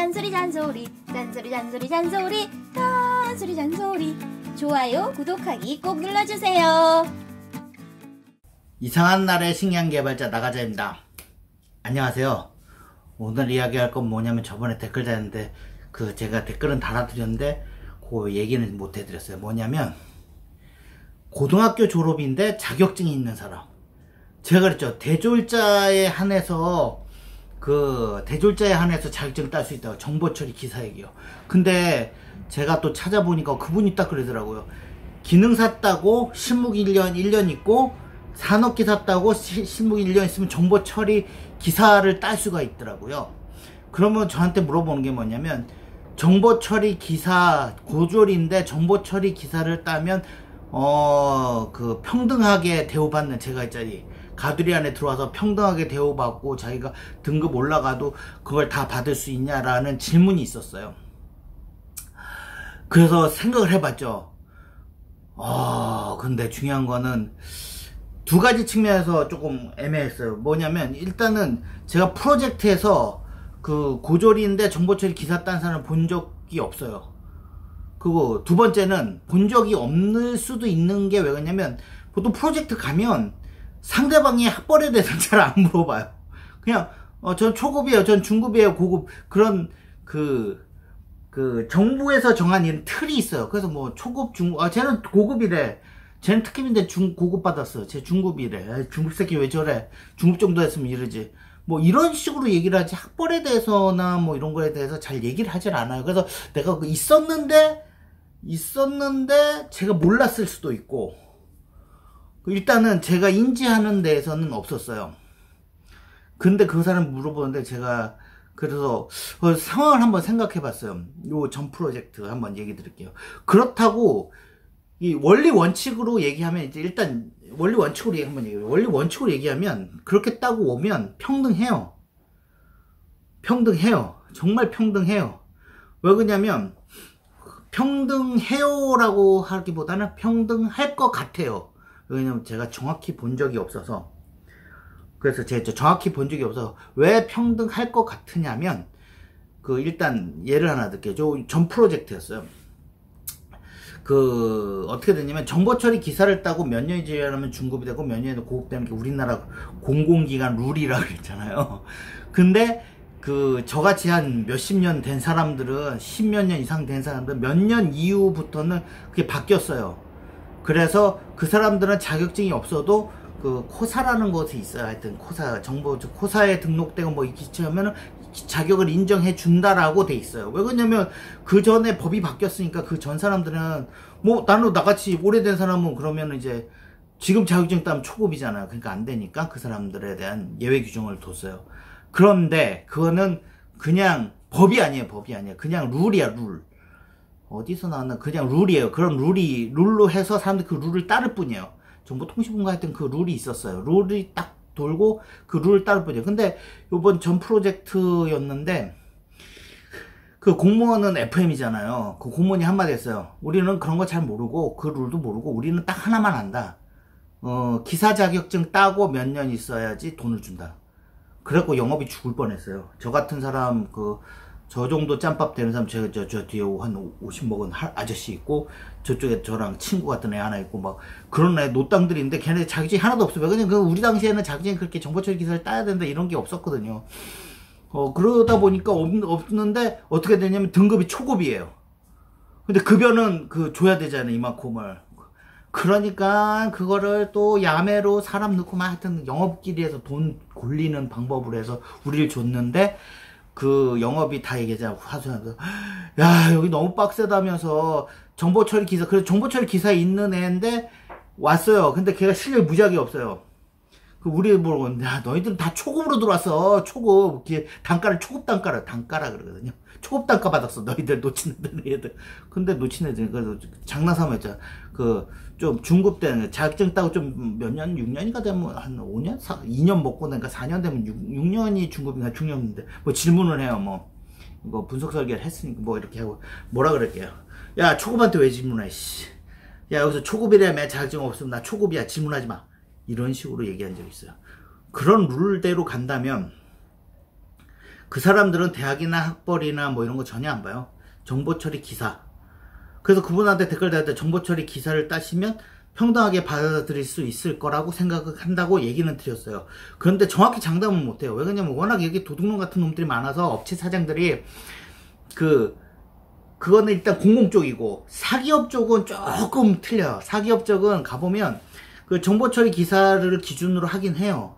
잔소리 잔소리 잔소리 잔소리 잔소리 잔소리 잔소리. 좋아요 구독하기 꼭 눌러주세요. 이상한 나라의 신기한 개발자 나가자입니다. 안녕하세요. 오늘 이야기할 건 뭐냐면, 저번에 댓글 달았는데 제가 댓글은 달아드렸는데 그 얘기는 못 해드렸어요. 뭐냐면, 고등학교 졸업인데 자격증이 있는 사람. 제가 그랬죠. 대졸자에 한해서 자격증 딸 수 있다고. 정보처리 기사얘기요. 근데 제가 또 찾아보니까 그분이 딱 그러더라고요. 기능사 따고 실무 1년 있고, 산업기사 따고 실무 1년 있으면 정보처리 기사를 딸 수가 있더라고요. 그러면 저한테 물어보는 게 뭐냐면, 정보처리 기사 고졸인데 정보처리 기사를 따면 평등하게 대우받는, 제가 있잖니, 가두리 안에 들어와서 평등하게 대우받고 자기가 등급 올라가도 그걸 다 받을 수 있냐라는 질문이 있었어요. 그래서 생각을 해봤죠. 근데 중요한 거는 두 가지 측면에서 조금 애매했어요. 뭐냐면, 일단은 제가 프로젝트에서 고졸인데 정보처리 기사 딴 사람을 본 적이 없어요. 그리고 두 번째는 본 적이 없을 수도 있는 게 왜 그러냐면, 보통 프로젝트 가면 상대방이 학벌에 대해서 잘 안 물어봐요. 그냥 전 초급이에요, 전 중급이에요, 고급, 그런 정부에서 정한 틀이 있어요. 그래서 뭐 초급, 중급, 쟤는 고급이래, 쟤는 특급인데 고급 받았어, 쟤 중급이래, 중급 새끼 왜 저래, 중급 정도 했으면 이러지, 뭐 이런 식으로 얘기를 하지, 학벌에 대해서나 뭐 이런 거에 대해서 잘 얘기를 하질 않아요. 그래서 내가 있었는데 제가 몰랐을 수도 있고, 일단은 제가 인지하는 데에서는 없었어요. 근데 그 사람 물어보는데, 제가 그래서 상황을 한번 생각해 봤어요. 요 전 프로젝트 한번 얘기 드릴게요. 그렇다고 이 원리 원칙으로 얘기하면, 이제 일단 원리 원칙으로 원리 원칙으로 얘기하면, 그렇게 따고 오면 평등해요. 정말 평등해요. 왜 그러냐면, 평등해요라고 하기보다는 평등할 것 같아요. 왜냐면 제가 정확히 본 적이 없어서. 그래서 제가 정확히 본 적이 없어서 왜 평등할 것 같으냐면, 일단 예를 하나 들게요. 전 프로젝트였어요. 어떻게 됐냐면, 정보처리 기사를 따고 몇 년이 지나면 중급이 되고 몇 년이 고급되는 게 우리나라 공공기관 룰이라고 그랬잖아요. 근데 저같이 한 몇십 년 된 사람들은, 십몇 년 이상 된 사람들은 몇 년 이후부터는 그게 바뀌었어요. 그래서 그 사람들은 자격증이 없어도 코사라는 것이 있어요. 하여튼 코사에 등록되고 뭐 이렇게 하면은 자격을 인정해 준다라고 돼 있어요. 왜 그러냐면, 그 전에 법이 바뀌었으니까. 그 전 사람들은, 뭐 나는 나같이 오래된 사람은 그러면 이제 지금 자격증 따면 초급이잖아요. 그러니까 안 되니까 그 사람들에 대한 예외 규정을 뒀어요. 그런데 그거는 그냥 법이 아니에요. 그냥 룰이야, 룰. 어디서 나왔나? 그냥 룰이에요. 그럼 룰로 해서 사람들이 그 룰을 따를 뿐이에요. 정보통신부가 하여튼 그 룰이 있었어요. 룰이 딱 돌고 그 룰을 따를 뿐이에요. 근데 요번 전 프로젝트였는데, 그 공무원은 FM이잖아요. 그 공무원이 한마디 했어요. 우리는 그런 거 잘 모르고 그 룰도 모르고 우리는 딱 하나만 안다. 기사 자격증 따고 몇 년 있어야지 돈을 준다. 그래갖고 영업이 죽을 뻔했어요. 저 같은 사람, 저 정도 짬밥 되는 사람, 제가 저 뒤에 한 50 먹은 아저씨 있고, 저쪽에 저랑 친구 같은 애 하나 있고, 막 그런 애 노땅들이 있는데, 걔네 자격증이 하나도 없어요. 그냥 우리 당시에는 자격증이 그렇게 정보처리 기사를 따야 된다 이런 게 없었거든요. 그러다 보니까 없는데, 어떻게 되냐면 등급이 초급이에요. 근데 급여는 줘야 되잖아요, 이만큼을. 그러니까 그거를 또 야매로 사람 넣고 막 하여튼 영업끼리 해서 돈 굴리는 방법으로 해서 우리를 줬는데, 영업이 다 얘기하자, 하소연하면서, 야, 여기 너무 빡세다면서, 정보처리 기사, 그래서 정보처리 기사에 있는 애인데, 왔어요. 근데 걔가 실력이 무지하게 없어요. 우리 모르고, 야, 너희들은 다 초급으로 들어왔어. 초급. 초급 단가라 그러거든요. 초급 단가 받았어. 너희들 놓친 애들. 근데 놓친 애들, 그래서 장난삼아 했잖아. 좀 중급 때는 자격증 따고 좀 몇 년, 6년인가 되면 한 5년? 2년 먹고 나니까 4년 되면 6년이 중급인가 중년인데, 뭐 질문을 해요. 뭐, 이거 분석 설계를 했으니까 뭐 이렇게 하고, 뭐라 그럴게요. 야, 초급한테 왜 질문해, 씨. 야, 여기서 초급이라며 자격증 없으면 나 초급이야. 질문하지 마. 이런 식으로 얘기한 적이 있어요. 그런 룰대로 간다면, 그 사람들은 대학이나 학벌이나 뭐 이런 거 전혀 안 봐요. 정보처리 기사. 그래서 그분한테 댓글 달때 정보처리 기사를 따시면 평등하게 받아들일 수 있을 거라고 생각한다고 얘기는 드렸어요. 그런데 정확히 장담은 못해요. 왜 그러냐면 워낙 여기 도둑놈 같은 놈들이 많아서 업체 사장들이 그거는 일단 공공 쪽이고, 사기업 쪽은 조금 틀려요. 사기업 쪽은 가보면 그 정보처리 기사를 기준으로 하긴 해요.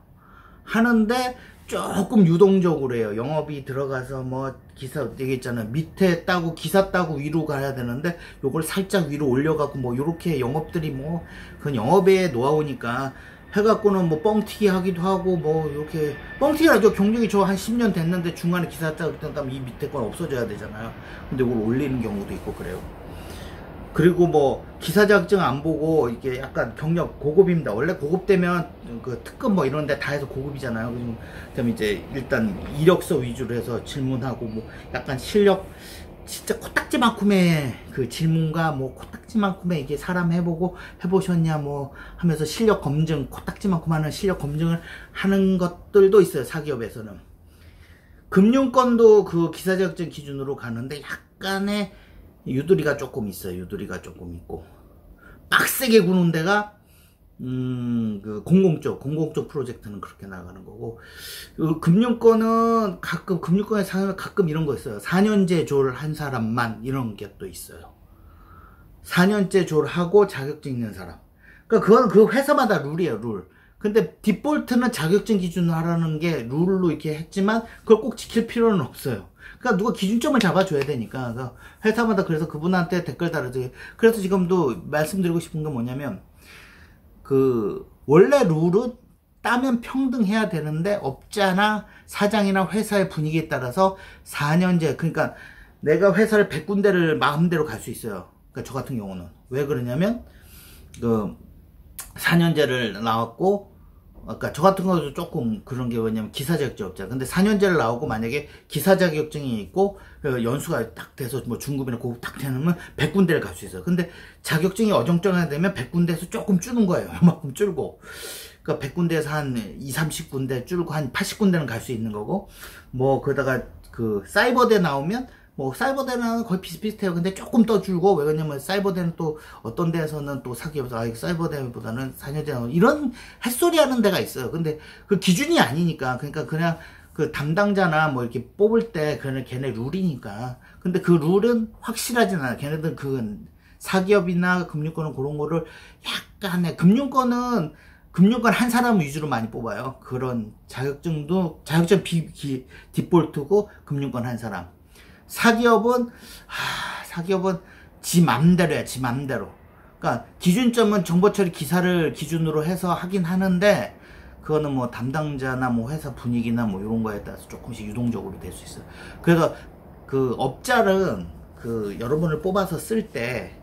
하는데 조금 유동적으로 해요. 영업이 들어가서 뭐 기사 얘기했잖아요. 밑에 따고 기사 따고 위로 가야 되는데 요걸 살짝 위로 올려갖고 뭐 요렇게 영업들이 뭐 그건 영업의 노하우니까 해갖고는 뭐 뻥튀기 하기도 하고 뭐 이렇게 뻥튀기라죠. 경력이 저 한 10년 됐는데 중간에 기사 따고 그러면 이 밑에 건 없어져야 되잖아요. 근데 이걸 올리는 경우도 있고 그래요. 그리고 뭐 기사 자격증 안 보고 이게 약간 경력 고급입니다. 원래 고급되면 그 특급 뭐 이런 데 다 해서 고급이잖아요. 그럼 이제 일단 이력서 위주로 해서 질문하고 뭐 약간 실력 진짜 코딱지만큼의 그 질문과 뭐 코딱지만큼의 이게 사람 해보고 해보셨냐 뭐 하면서 실력 검증, 코딱지만큼 하는 실력 검증을 하는 것들도 있어요. 사기업에서는. 금융권도 그 기사 자격증 기준으로 가는데 약간의 유두리가 조금 있어요. 유두리가 조금 있고, 빡세게 구는 데가 그 공공 쪽 프로젝트는 그렇게 나가는 거고, 금융권은 가끔 금융권에 사면 가끔 이런 거 있어요. 4년제 졸 한 사람만 이런 게 또 있어요. 4년제 졸 하고 자격증 있는 사람. 그러니까 그건 그 회사마다 룰이에요. 룰. 근데 디폴트는 자격증 기준으로 하라는 게 룰로 이렇게 했지만 그걸 꼭 지킬 필요는 없어요. 그러니까 누가 기준점을 잡아줘야 되니까. 그러니까 회사마다 그래서 그분한테 댓글 달아줘요. 그래서 지금도 말씀드리고 싶은 건 뭐냐면, 원래 룰은 따면 평등해야 되는데, 업자나 사장이나 회사의 분위기에 따라서 4년제, 그러니까 내가 회사를 100군데를 마음대로 갈 수 있어요. 그러니까 저 같은 경우는. 왜 그러냐면, 4년제를 나왔고, 아까 저 같은 경우도 조금 그런 게 뭐냐면 기사 자격증 없잖아. 근데 4년제를 나오고 만약에 기사 자격증이 있고 연수가 딱 돼서 뭐 중급이나 고급 딱 되면 100군데를 갈 수 있어요. 근데 자격증이 어정쩡하게 되면 100군데에서 조금 줄는 거예요. 이만큼 줄고. 그러니까 100군데에서 한 20, 30군데 줄고 한 80군데는 갈 수 있는 거고, 뭐 그러다가 그 사이버대 나오면 뭐 사이버대는 거의 비슷비슷해요. 근데 조금 더 줄고, 왜 그러냐면 사이버대는 또 어떤 데에서는 또 사기업에서 사이버대보다는 4년제 나오는 이런 햇소리 하는 데가 있어요. 근데 그 기준이 아니니까. 그러니까 그냥 그 담당자나 뭐 이렇게 뽑을 때 그냥 걔네 룰이니까. 근데 그 룰은 확실하진 않아요. 걔네들 그 사기업이나 금융권은 그런 거를 약간의, 금융권 한 사람 위주로 많이 뽑아요. 그런 자격증도 자격증 디폴트고 금융권 한 사람. 사기업은 지 맘대로야, 지 맘대로. 그러니까 기준점은 정보처리 기사를 기준으로 해서 하긴 하는데, 그거는 뭐 담당자나 뭐 회사 분위기나 뭐 이런 거에 따라서 조금씩 유동적으로 될 수 있어요. 그래서 그 업자는 그 여러분을 뽑아서 쓸 때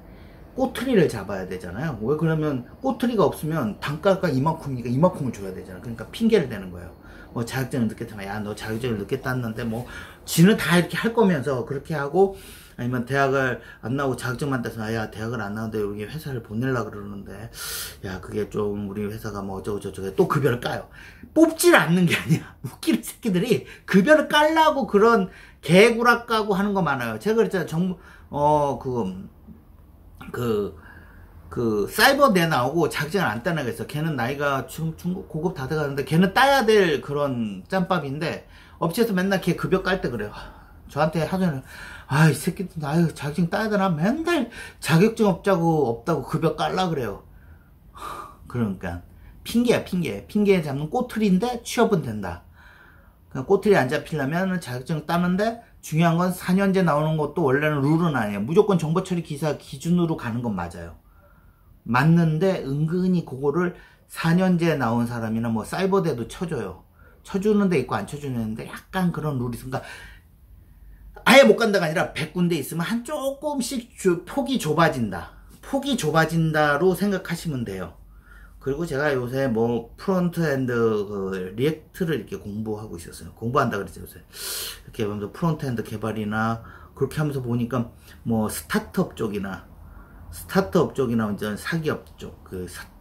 꼬투리를 잡아야 되잖아요. 왜 그러면 꼬투리가 없으면 단가가 이만큼이니까 이만큼을 줘야 되잖아요. 그러니까 핑계를 대는 거예요. 뭐 자격증을 늦게 따면, 야, 너 자격증을 늦게 땄는데 뭐 지는 다 이렇게 할 거면서 그렇게 하고, 아니면 대학을 안 나오고 자격증만 따서, 야, 대학을 안 나오는데 여기 회사를 보내려고 그러는데, 야, 그게 좀 우리 회사가 뭐 어쩌고저쩌고 또 급여를 까요. 뽑지를 않는 게 아니야. 웃기는 새끼들이 급여를 깔라고 그런 개구락 까고 하는 거 많아요. 제가 그랬잖아요. 사이버대 나오고 자격증을 안 따는 게 있어. 걔는 나이가 중급, 고급 다 돼가는데 걔는 따야 될 그런 짬밥인데, 업체에서 맨날 걔 급여 깔 때 그래요. 저한테 하전에, 이 새끼들, 자격증 따야 되나? 맨날 자격증 없다고 급여 깔라 그래요. 그러니까, 핑계야, 핑계. 핑계 잡는 꼬투리인데 취업은 된다. 그냥 꼬투리 안 잡히려면 자격증 따는데, 중요한 건 4년제 나오는 것도 원래는 룰은 아니에요. 무조건 정보처리 기사 기준으로 가는 건 맞아요. 맞는데 은근히 그거를 4년제 나온 사람이나 뭐 사이버대도 쳐줘요. 쳐주는 데 있고 안 쳐주는 데 약간 그런 룰이 있으니까, 아예 못 간다가 아니라 100군데 있으면 한 조금씩 폭이 좁아진다. 폭이 좁아진다로 생각하시면 돼요. 그리고 제가 요새 뭐 프론트엔드 리액트를 이렇게 공부하고 있었어요. 공부한다 그랬어요. 요새 이렇게 하면서 프론트엔드 개발이나 그렇게 하면서 보니까 뭐 스타트업 쪽이나 완전 사기업 쪽,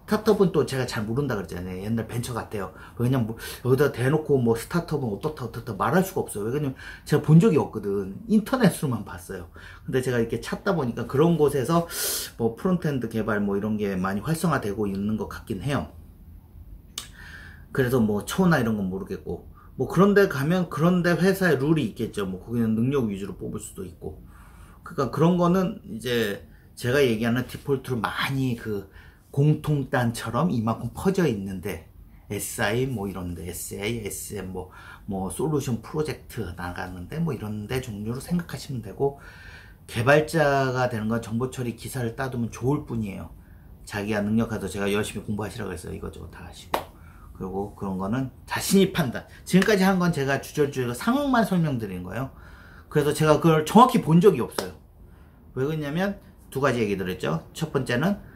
스타트업은 또 제가 잘 모른다 그랬잖아요. 옛날 벤처 같아요. 왜냐면 뭐 여기다 대놓고 뭐 스타트업은 어떻다 말할 수가 없어요. 왜냐면 제가 본 적이 없거든. 인터넷으로만 봤어요. 근데 제가 이렇게 찾다 보니까 그런 곳에서 뭐 프론트엔드 개발 뭐 이런 게 많이 활성화되고 있는 것 같긴 해요. 그래서 뭐 초나 이런 건 모르겠고, 뭐 그런데 가면 그런데 회사의 룰이 있겠죠. 뭐 거기는 능력 위주로 뽑을 수도 있고. 그러니까 그런 거는 이제 제가 얘기하는 디폴트로 많이 그 공통단처럼 이만큼 퍼져 있는데, SI 뭐 이런데, SA, SM 뭐 솔루션 프로젝트 나가는데 뭐 이런데 종류로 생각하시면 되고, 개발자가 되는 건 정보 처리 기사를 따두면 좋을 뿐이에요. 자기가 능력하도 제가 열심히 공부하시라고 했어요. 이거저거 다 하시고. 그리고 그런 거는 자신이 판단. 지금까지 한 건 제가 주절주절 상황만 설명드린 거예요. 그래서 제가 그걸 정확히 본 적이 없어요. 왜 그러냐면 두 가지 얘기 들었죠. 첫 번째는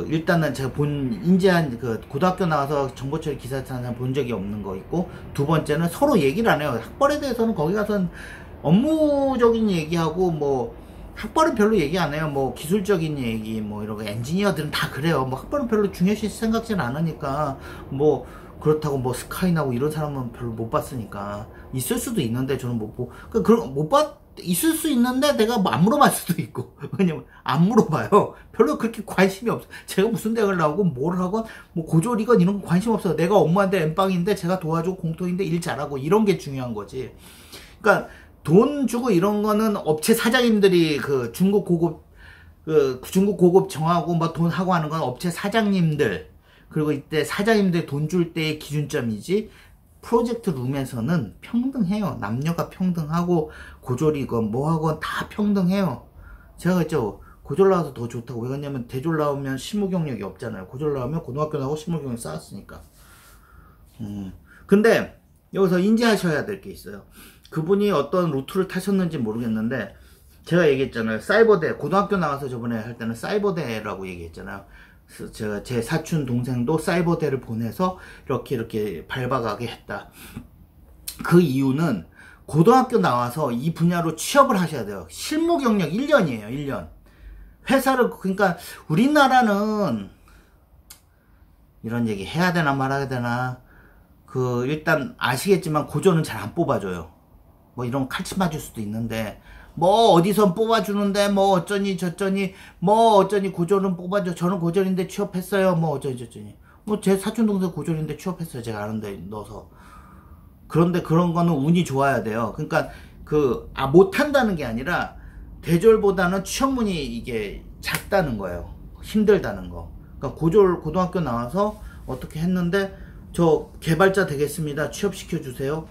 일단은 제가 인지한 고등학교 나와서 정보처리 기사 찾는 본 적이 없는 거 있고, 두 번째는 서로 얘기를 안 해요. 학벌에 대해서는 거기 가서는 업무적인 얘기하고 뭐 학벌은 별로 얘기 안 해요. 뭐 기술적인 얘기 뭐 이런 거, 엔지니어들은 다 그래요. 뭐 학벌은 별로 중요시 생각지는 않으니까, 뭐 그렇다고 뭐 스카이나고 이런 사람은 별로 못 봤으니까. 있을 수도 있는데 저는 못 보고, 있을 수 있는데 내가 뭐 안 물어볼 수도 있고. 왜냐면 안 물어봐요. 별로 그렇게 관심이 없어. 제가 무슨 대학을 나오고 뭘 하건 뭐 고졸이건 이런 거 관심 없어요. 내가 업무한테 엠빵인데 제가 도와주고 공통인데 일 잘하고 이런 게 중요한 거지. 그러니까 돈 주고 이런 거는 업체 사장님들이 중국 고급 정하고 뭐 돈 하고 하는 건 업체 사장님들, 그리고 이때 사장님들 돈 줄 때의 기준점이지, 프로젝트 룸에서는 평등해요. 남녀가 평등하고 고졸이건 뭐하건 다 평등해요. 제가 그랬죠. 고졸 나와서 더 좋다고. 왜 그러냐면 대졸 나오면 실무 경력이 없잖아요. 고졸 나오면 고등학교 나오고 실무 경력 쌓았으니까. 근데 여기서 인지하셔야 될 게 있어요. 그분이 어떤 루트를 타셨는지 모르겠는데, 제가 얘기했잖아요. 사이버대, 고등학교 나와서 저번에 할 때는 사이버대라고 얘기했잖아요. 제가 제 사촌 동생도 사이버대를 보내서 이렇게 밟아가게 했다. 그 이유는 고등학교 나와서 이 분야로 취업을 하셔야 돼요. 실무 경력 1년이에요. 1년. 그러니까 우리나라는 이런 얘기 해야 되나 말아야 되나, 일단 아시겠지만 고졸은 잘 안 뽑아줘요. 뭐 이런 칼치 맞을 수도 있는데, 뭐 어디선 뽑아주는데 뭐 어쩌니 저쩌니 뭐 어쩌니 고졸은 뽑아줘. 저는 고졸인데 취업했어요. 뭐 어쩌니 저쩌니. 뭐 제 사촌 동생 고졸인데 취업했어요. 제가 아는 데 넣어서. 그런데 그런 거는 운이 좋아야 돼요. 그러니까 못한다는 게 아니라 대졸보다는 취업문이 이게 작다는 거예요. 힘들다는 거. 그러니까 고등학교 나와서 어떻게 했는데, 저 개발자 되겠습니다. 취업시켜 주세요.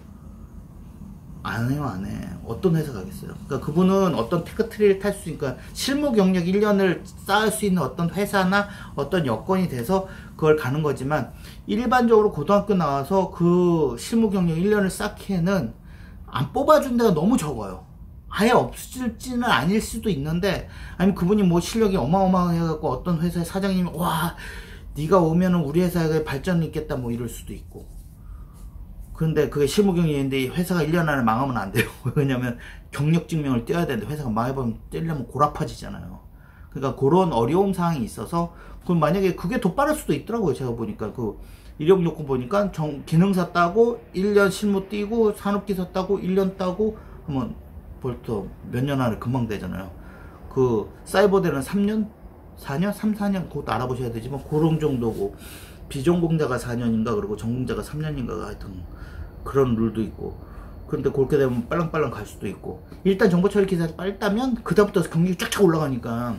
안 해요, 안 해. 어떤 회사 가겠어요? 그러니까 그분은 어떤 테크트리를 탈 수 있으니까, 실무 경력 1년을 쌓을 수 있는 어떤 회사나 어떤 여건이 돼서 그걸 가는 거지만, 일반적으로 고등학교 나와서 실무 경력 1년을 쌓기에는 안 뽑아준 데가 너무 적어요. 아예 없을지는 아닐 수도 있는데, 아니면 그분이 뭐 실력이 어마어마해갖고 어떤 회사의 사장님이 와, 네가 오면은 우리 회사에 발전이 있겠다 뭐 이럴 수도 있고. 그런데 그게 실무 경력인데 회사가 1년 안에 망하면 안 돼요. 왜냐면 경력 증명을 떼야 되는데, 회사가 망해버리면 떼려면 고라파지잖아요. 그러니까 그런 어려움 사항이 있어서, 그럼 만약에 그게 더 빠를 수도 있더라고요. 제가 보니까 이력 요건 보니까 기능사 따고 1년 실무 띄고 산업기사 따고 1년 따고 하면 벌써 몇 년 안에 금방 되잖아요. 사이버대는 3년? 4년? 3, 4년 그것도 알아보셔야 되지만 그런 정도고, 비전공자가 4년인가 그리고 전공자가 3년인가가 하여튼 그런 룰도 있고. 그런데 그렇게 되면 빨랑빨랑 갈 수도 있고, 일단 정보처리 기사를 빨리 따면 그다음부터 경력이 쫙쫙 올라가니까.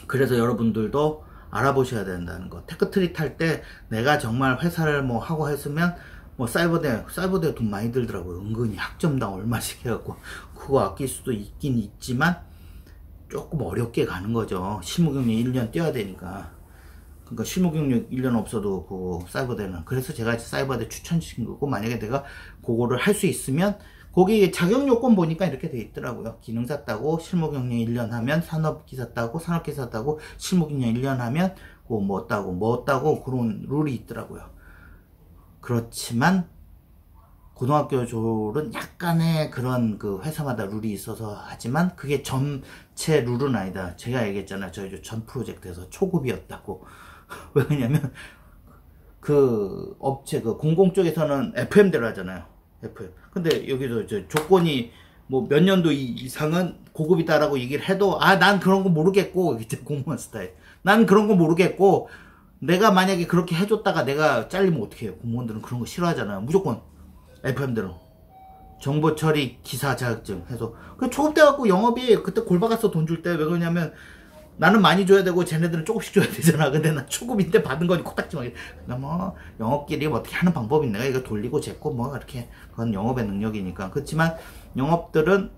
그래서 여러분들도 알아보셔야 된다는 거. 테크트리 탈 때 내가 정말 회사를 뭐 하고 했으면, 뭐 사이버대 돈 많이 들더라고요. 은근히 학점당 얼마씩 해갖고 그거 아낄 수도 있긴 있지만 조금 어렵게 가는 거죠. 실무 경력 1년 뛰어야 되니까. 그러니까 실무 경력 1년 없어도 사이버대는. 그래서 제가 사이버대 추천시킨 거고, 만약에 내가 그거를 할 수 있으면, 거기 자격 요건 보니까 이렇게 돼 있더라고요. 기능사 따고 실무 경력 1년 하면 산업기사 따고, 산업기사 따고 실무 경력 1년 하면 뭐 따고 그런 룰이 있더라고요. 그렇지만 고등학교 졸은 약간의 그런 그 회사마다 룰이 있어서 하지만 그게 전체 룰은 아니다. 제가 얘기했잖아요. 저희 전 프로젝트에서 초급이었다고. 왜냐면 그 업체 그 공공 쪽에서는 FM대로 하잖아요. FM. 근데 여기서 저 조건이 뭐 몇 년도 이상은 고급이다라고 얘기를 해도 난 그런 거 모르겠고 이제 공무원 스타일. 난 그런 거 모르겠고 내가 만약에 그렇게 해줬다가 내가 잘리면 어떻게 해요? 공무원들은 그런 거 싫어하잖아요. 무조건 FM대로 정보 처리 기사 자격증 해서 그 초급대 갖고 영업이 그때 골 박았어. 돈 줄 때. 왜 그러냐면 나는 많이 줘야 되고 쟤네들은 조금씩 줘야 되잖아. 근데 나 초급인데 받은 거니 코딱지만 그냥 뭐 영업끼리 뭐 어떻게 하는 방법이 있나. 이거 돌리고 쟀고 뭐 이렇게 그건 영업의 능력이니까. 그렇지만 영업들은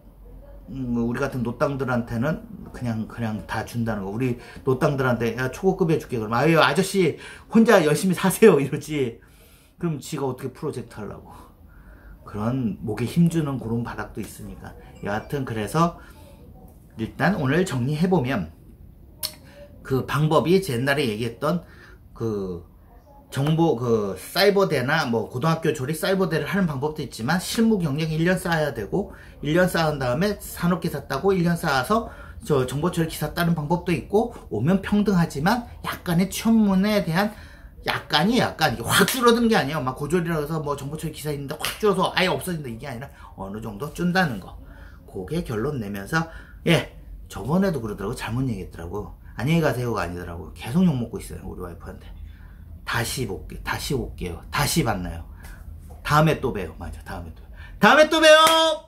우리 같은 노땅들한테는 그냥 다 준다는 거. 우리 노땅들한테 야 초급급 해줄게 그러면 아유 아저씨 혼자 열심히 사세요 이러지. 그럼 지가 어떻게 프로젝트 하려고. 그런 목에 힘주는 그런 바닥도 있으니까. 여하튼 그래서 일단 오늘 정리해보면 그 방법이 옛날에 얘기했던 그 정보 그 사이버대나 뭐 고등학교 조리 사이버대를 하는 방법도 있지만 실무 경력 1년 쌓아야 되고 1년 쌓은 다음에 산업기사 따고 1년 쌓아서 저 정보처리 기사 따는 방법도 있고 오면 평등하지만 약간의 천문에 대한 약간 이게 확 줄어드는 게 아니에요. 막 고졸이라고 해서 뭐 정보처리 기사 있는데 확 줄어서 아예 없어진다 이게 아니라 어느 정도 준다는 거. 그게 결론 내면서 저번에도 그러더라고. 잘못 얘기했더라고. 안녕히 가세요가 아니더라고. 계속 욕먹고 있어요 우리 와이프한테. 다시 올게요. 다시 만나요. 다음에 또 봬요. 맞아. 다음에 또 봬요.